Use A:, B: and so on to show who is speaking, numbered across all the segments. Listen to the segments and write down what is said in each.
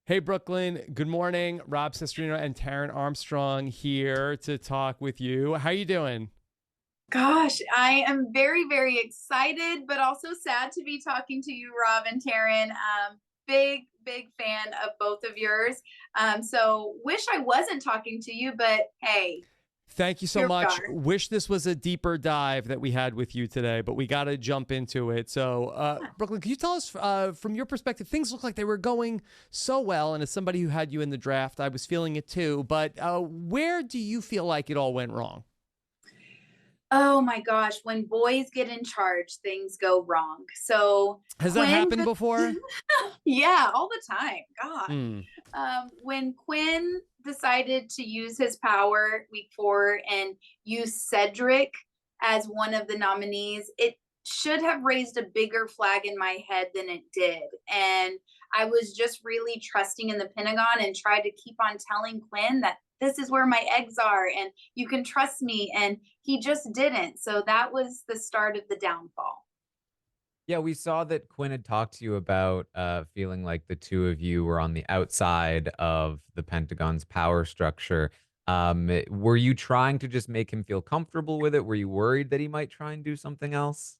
A: Hey, Brooklyn. Good morning. Rob Cesternino and Taran Armstrong here to talk with you. How you doing?
B: Gosh, I am very, very excited, but also sad to be talking to you, Rob and Taryn. Big fan of both of yours. So wish I wasn't talking to you, but hey,
A: Thank you so
B: here we
A: much.
B: are.
A: Wish this was a deeper dive that we had with you today, but we got to jump into it. So, Brooklyn, can you tell us from your perspective? Things look like they were going so well, and as somebody who had you in the draft, I was feeling it too. But where do you feel like it all went wrong?
B: Oh my gosh, when boys get in charge, things go wrong. So
A: Has that
B: Quinn,
A: happened before?
B: yeah, all the time. God.
A: Hmm.
B: When Quinn decided to use his power week 4 and use Cedric as one of the nominees, it should have raised a bigger flag in my head than it did. And I was just really trusting in the Pentagon and tried to keep on telling Quinn that this is where my eggs are and you can trust me. And he just didn't. So that was the start of the downfall.
C: Yeah, we saw that Quinn had talked to you about feeling like the two of you were on the outside of the Pentagon's power structure. Were you trying to just make him feel comfortable with it? Were you worried that he might try and do something else?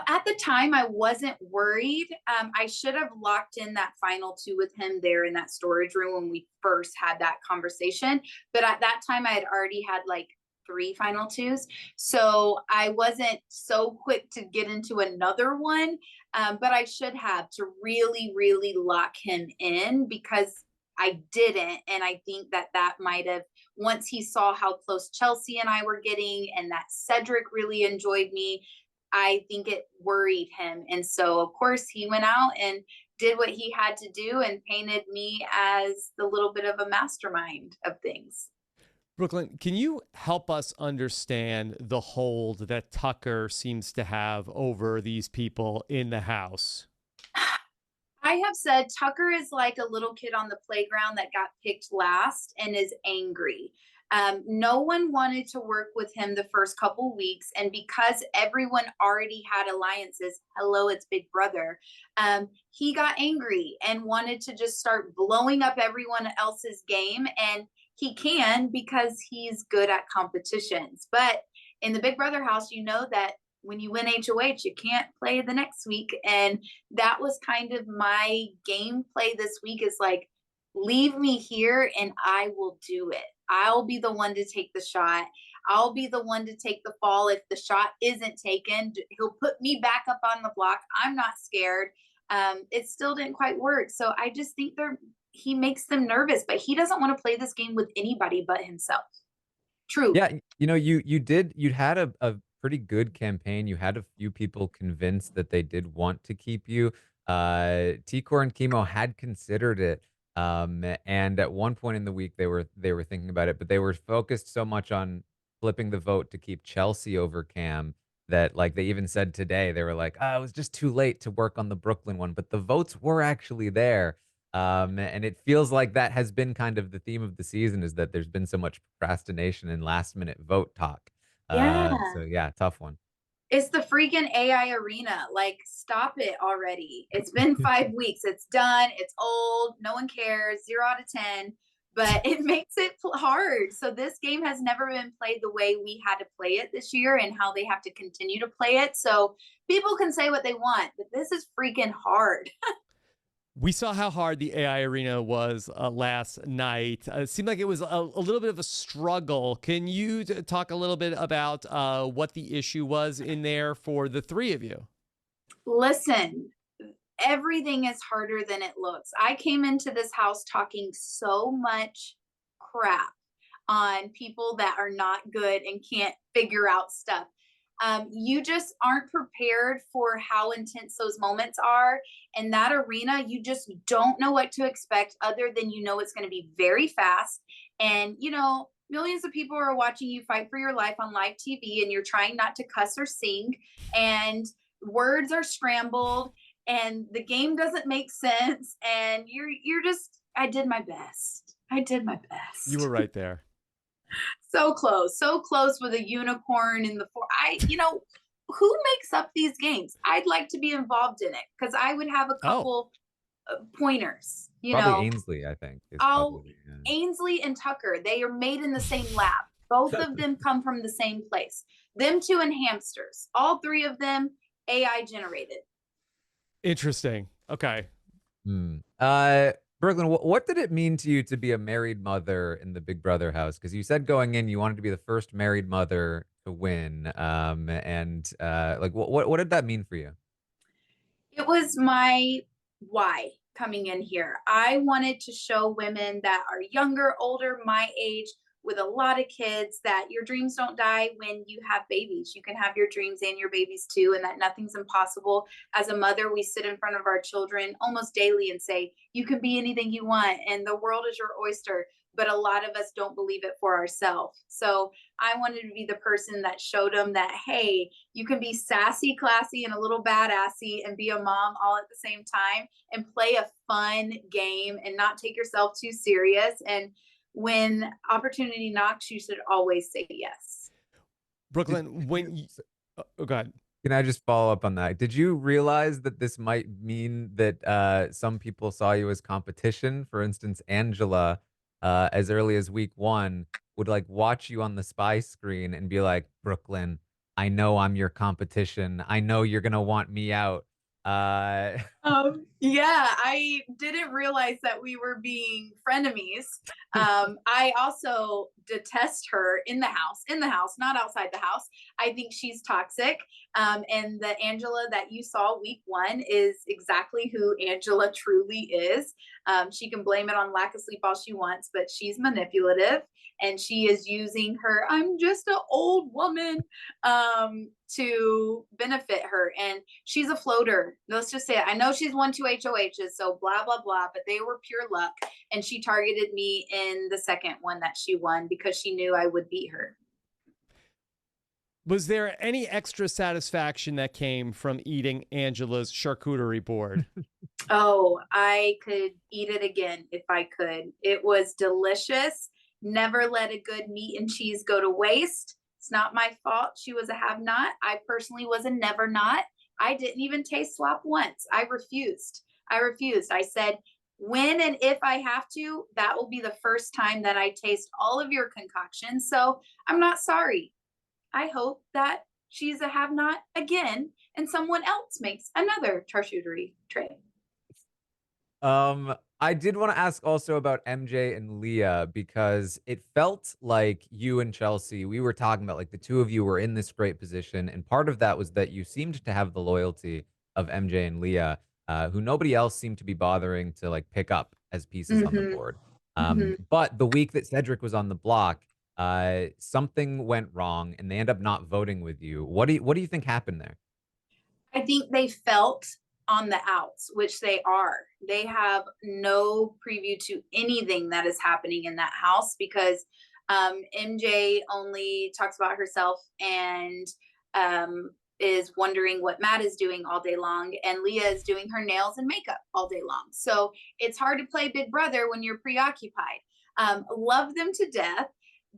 B: At the time, I wasn't worried. I should have locked in that final two with him there in that storage room when we first had that conversation. But at that time, I had already had like three final twos. So I wasn't so quick to get into another one. But I should have to really, really lock him in because I didn't. And I think that that might have, once he saw how close Chelsea and I were getting and that Cedric really enjoyed me, I think it worried him. And so, of course, he went out and did what he had to do and painted me as the little bit of a mastermind of things.
A: Brooklyn, can you help us understand the hold that Tucker seems to have over these people in the house?
B: I have said Tucker is like a little kid on the playground that got picked last and is angry. No one wanted to work with him the first couple weeks, and because everyone already had alliances, hello, it's Big Brother. He got angry and wanted to just start blowing up everyone else's game, and he can because he's good at competitions. But in the Big Brother house, you know that when you win HOH, you can't play the next week, and that was kind of my gameplay this week is like, leave me here and I will do it. I'll be the one to take the shot. I'll be the one to take the fall if the shot isn't taken. He'll put me back up on the block. I'm not scared. It still didn't quite work. So I just think he makes them nervous, but he doesn't want to play this game with anybody but himself. Truly.
C: Yeah, you had a pretty good campaign. You had a few people convinced that they did want to keep you. T-Core and Chemo had considered it. And at one point in the week they were thinking about it, but they were focused so much on flipping the vote to keep Chelsea over Cam that like they even said today, they were like, it was just too late to work on the Brooklyn one, but the votes were actually there. And it feels like that has been kind of the theme of the season is that there's been so much procrastination and last minute vote talk.
B: Yeah.
C: So yeah, tough one.
B: It's the freaking AI arena. Like, stop it already. It's been 5 weeks. It's done. It's old. No one cares. 0 out of 10. But it makes it hard. So this game has never been played the way we had to play it this year and how they have to continue to play it. So people can say what they want, but this is freaking hard.
A: We saw how hard the AI arena was last night. It seemed like it was a little bit of a struggle. Can you talk a little bit about what the issue was in there for the three of you?
B: Listen, everything is harder than it looks. I came into this house talking so much crap on people that are not good and can't figure out stuff. You just aren't prepared for how intense those moments are. In that arena, you just don't know what to expect other than you know it's going to be very fast. And, millions of people are watching you fight for your life on live TV and you're trying not to cuss or sing. And words are scrambled and the game doesn't make sense. And you're just, I did my best. I did my
A: You were
B: best.
A: right there.
B: So close with a unicorn in the four. Who makes up these games? I'd like to be involved in it because I would have a
A: Oh,
B: couple pointers, you
C: Probably
B: know.
C: Ainsley, I think, is
B: Oh,
C: probably,
B: Ainsley and Tucker, they are made in the same lab. Both of them come from the same place. Them two and hamsters, all three of them AI generated.
A: Interesting. Okay.
C: Brooklyn, what did it mean to you to be a married mother in the Big Brother house? Because you said going in you wanted to be the first married mother to win. Like what did that mean for you?
B: It was my why coming in here. I wanted to show women that are younger, older, my age, with a lot of kids, that your dreams don't die when you have babies. You can have your dreams and your babies too, and that nothing's impossible. As a mother, we sit in front of our children almost daily and say, you can be anything you want, and the world is your oyster. But a lot of us don't believe it for ourselves. So I wanted to be the person that showed them that, hey, you can be sassy, classy, and a little badassy and be a mom all at the same time and play a fun game and not take yourself too serious. And when opportunity knocks, you should always say yes.
A: Brooklyn, when you, oh, go ahead.
C: Can I just follow up on that? Did you realize that this might mean that some people saw you as competition? For instance, Angela, as early as week 1, would like watch you on the spy screen and be like, Brooklyn, I know I'm your competition. I know you're gonna want me out. Uh,
B: Yeah, I didn't realize that we were being frenemies. I also detest her in the house, not outside the house. I think she's toxic. And the Angela that you saw week 1 is exactly who Angela truly is. She can blame it on lack of sleep all she wants, but she's manipulative, and she is using her, I'm just an old woman, to benefit her. And she's a floater. Let's just say it. I know she's won 2 HOHs, so blah, blah, blah, but they were pure luck. And she targeted me in the second one that she won because she knew I would beat her.
A: Was there any extra satisfaction that came from eating Angela's charcuterie board?
B: Oh, I could eat it again if I could. It was delicious. Never let a good meat and cheese go to waste. It's not my fault she was a have not. I personally was a never not. I didn't even taste swap once. I refused. I said, when and if I have to, that will be the first time that I taste all of your concoctions. So I'm not sorry. I hope that she's a have not again and someone else makes another charcuterie tray.
C: I did want to ask also about MJ and Leah because it felt like you and Chelsea, we were talking about like the two of you were in this great position. And part of that was that you seemed to have the loyalty of MJ and Leah, who nobody else seemed to be bothering to like pick up as pieces on the
B: Mm-hmm.
C: board.
B: Mm-hmm.
C: But the week that Cedric was on the block, something went wrong and they end up not voting with you. What do you think happened there?
B: I think they felt on the outs, which they are. They have no preview to anything that is happening in that house because MJ only talks about herself and is wondering what Matt is doing all day long, and Leah is doing her nails and makeup all day long. So it's hard to play Big Brother when you're preoccupied. Love them to death,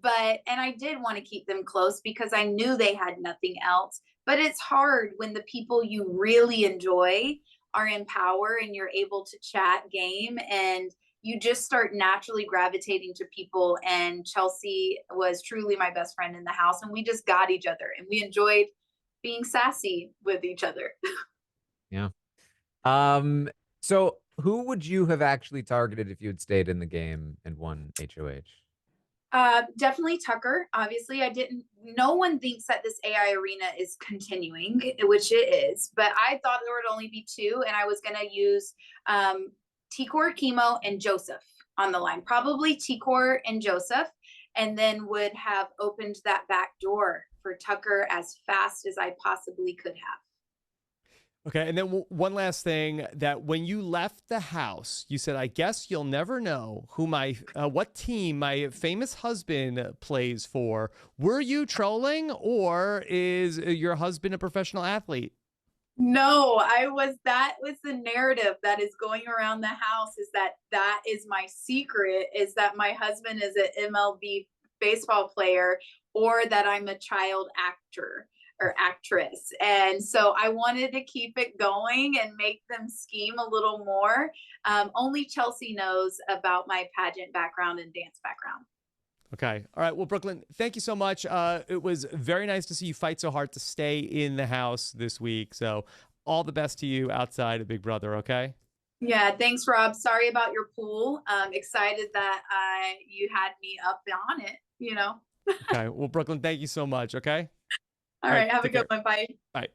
B: and I did want to keep them close because I knew they had nothing else. But it's hard when the people you really enjoy are in power and you're able to chat game, and you just start naturally gravitating to people. And Chelsea was truly my best friend in the house, and we just got each other and we enjoyed being sassy with each other.
C: Yeah. So who would you have actually targeted if you had stayed in the game and won HOH?
B: Definitely Tucker. Obviously, no one thinks that this AI arena is continuing, which it is, but I thought there would only be 2, and I was going to use T-Core, Chemo, and Joseph on the line. Probably T-Core and Joseph, and then would have opened that back door for Tucker as fast as I possibly could have.
A: Okay, and then one last thing, that when you left the house, you said, I guess you'll never know who what team my famous husband plays for. Were you trolling, or is your husband a professional athlete?
B: No, that was the narrative that is going around the house, is that is my secret, is that my husband is an MLB baseball player, or that I'm a child actor, or actress. And so I wanted to keep it going and make them scheme a little more. Only Chelsea knows about my pageant background and dance background.
A: Okay. All right. Well, Brooklyn, thank you so much. It was very nice to see you fight so hard to stay in the house this week. So all the best to you outside of Big Brother. Okay.
B: Yeah, thanks, Rob. Sorry about your pool. Excited that you had me up on it, you know.
A: Okay. Well, Brooklyn, thank you so much. Okay.
B: All right. Have a
A: take
B: good
A: care.
B: one. Bye.
A: Bye.